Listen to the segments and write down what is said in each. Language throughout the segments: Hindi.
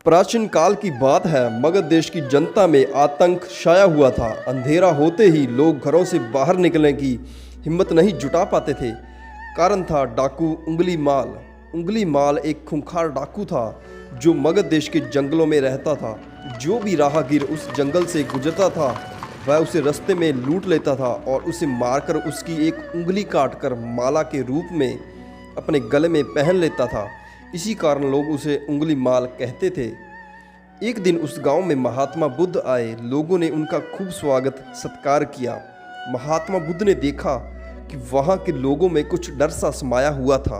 प्राचीन काल की बात है। मगध देश की जनता में आतंक छाया हुआ था। अंधेरा होते ही लोग घरों से बाहर निकलने की हिम्मत नहीं जुटा पाते थे। कारण था डाकू उंगली माल। उंगली माल एक खूंखार डाकू था जो मगध देश के जंगलों में रहता था। जो भी राहगीर उस जंगल से गुजरता था वह उसे रास्ते में लूट लेता था और उसे मारकर उसकी एक उंगली काटकर माला के रूप में अपने गले में पहन लेता था। इसी कारण लोग उसे उंगली माल कहते थे। एक दिन उस गांव में महात्मा बुद्ध आए। लोगों ने उनका खूब स्वागत सत्कार किया। महात्मा बुद्ध ने देखा कि वहाँ के लोगों में कुछ डर सा समाया हुआ था।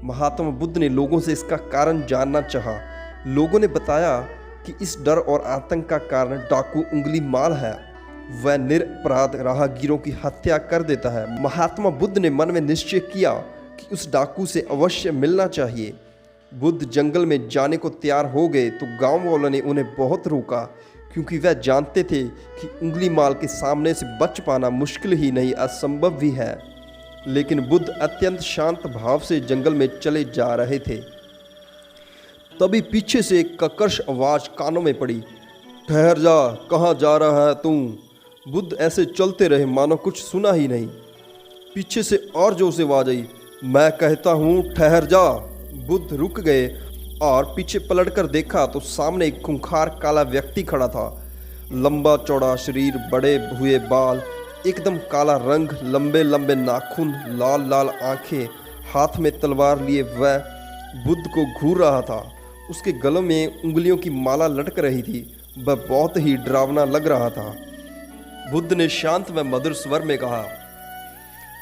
महात्मा बुद्ध ने लोगों से इसका कारण जानना चाहा। लोगों ने बताया कि इस डर और आतंक का कारण डाकू उंगली माल है। वह निरपराध राहगीरों की हत्या कर देता है। महात्मा बुद्ध ने मन में निश्चय किया कि उस डाकू से अवश्य मिलना चाहिए। बुद्ध जंगल में जाने को तैयार हो गए तो गांव वालों ने उन्हें बहुत रोका, क्योंकि वह जानते थे कि उंगली माल के सामने से बच पाना मुश्किल ही नहीं असंभव भी है। लेकिन बुद्ध अत्यंत शांत भाव से जंगल में चले जा रहे थे। तभी पीछे से एक कर्कश आवाज कानों में पड़ी। ठहर जा, कहाँ जा रहा है तू? बुद्ध ऐसे चलते रहे मानो कुछ सुना ही नहीं। पीछे से और जोर से आवाज आई, मैं कहता हूँ ठहर जा। बुद्ध रुक गए और पीछे पलटकर देखा तो सामने एक खूंखार काला व्यक्ति खड़ा था। लंबा चौड़ा शरीर, बड़े हुए बाल, एकदम काला रंग, लंबे लंबे नाखून, लाल लाल आंखें, हाथ में तलवार लिए वह बुद्ध को घूर रहा था। उसके गलों में उंगलियों की माला लटक रही थी। वह बहुत ही डरावना लग रहा था। बुद्ध ने शांत व मधुर स्वर में कहा,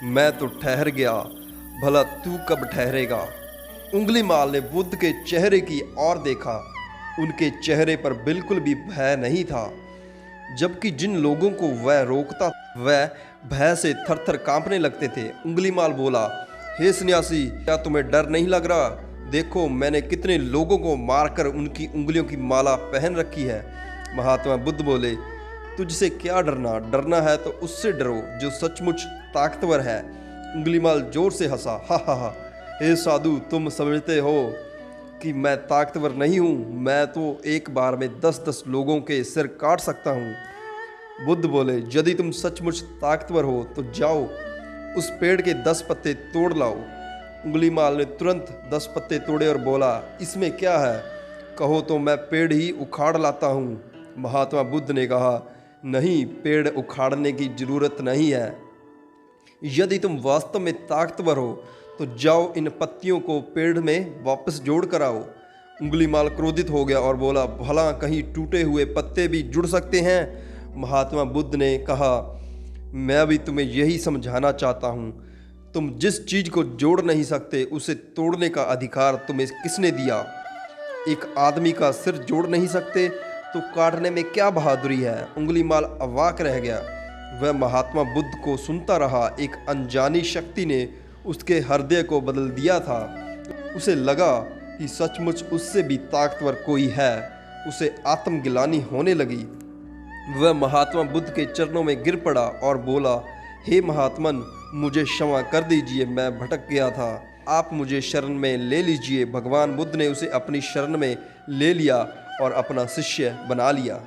मैं तो ठहर गया, भला तू कब ठहरेगा? उंगली माल ने बुद्ध के चेहरे की ओर देखा। उनके चेहरे पर बिल्कुल भी भय नहीं था, जबकि जिन लोगों को वह रोकता वह भय से थरथर कांपने लगते थे। उंगली माल बोला, हे सन्यासी, क्या तुम्हें डर नहीं लग रहा? देखो मैंने कितने लोगों को मारकर उनकी उंगलियों की माला पहन रखी है। महात्मा बुद्ध बोले, तुझसे क्या डरना? डरना है तो उससे डरो जो सचमुच ताकतवर है। उंगली माल जोर से हंसा, हा हा हा। हे साधु, तुम समझते हो कि मैं ताकतवर नहीं हूँ? मैं तो एक बार में 10-10 लोगों के सिर काट सकता हूँ। बुद्ध बोले, यदि तुम सचमुच ताकतवर हो तो जाओ उस पेड़ के 10 पत्ते तोड़ लाओ। उंगली माल ने तुरंत 10 पत्ते तोड़े और बोला, इसमें क्या है? कहो तो मैं पेड़ ही उखाड़ लाता हूँ। महात्मा बुद्ध ने कहा, नहीं, पेड़ उखाड़ने की जरूरत नहीं है। यदि तुम वास्तव में ताकतवर हो तो जाओ इन पत्तियों को पेड़ में वापस जोड़ कर आओ। उंगली माल क्रोधित हो गया और बोला, भला कहीं टूटे हुए पत्ते भी जुड़ सकते हैं? महात्मा बुद्ध ने कहा, मैं भी तुम्हें यही समझाना चाहता हूँ। तुम जिस चीज़ को जोड़ नहीं सकते उसे तोड़ने का अधिकार तुम्हें किसने दिया? एक आदमी का सिर जोड़ नहीं सकते तो काटने में क्या बहादुरी है? उंगली माल अवाक रह गया। वह महात्मा बुद्ध को सुनता रहा। एक अनजानी शक्ति ने उसके हृदय को बदल दिया था। उसे लगा कि सचमुच उससे भी ताकतवर कोई है। उसे आत्मग्लानि होने लगी। वह महात्मा बुद्ध के चरणों में गिर पड़ा और बोला, हे महात्मन, मुझे क्षमा कर दीजिए, मैं भटक गया था, आप मुझे शरण में ले लीजिए। भगवान बुद्ध ने उसे अपनी शरण में ले लिया और अपना शिष्य बना लिया।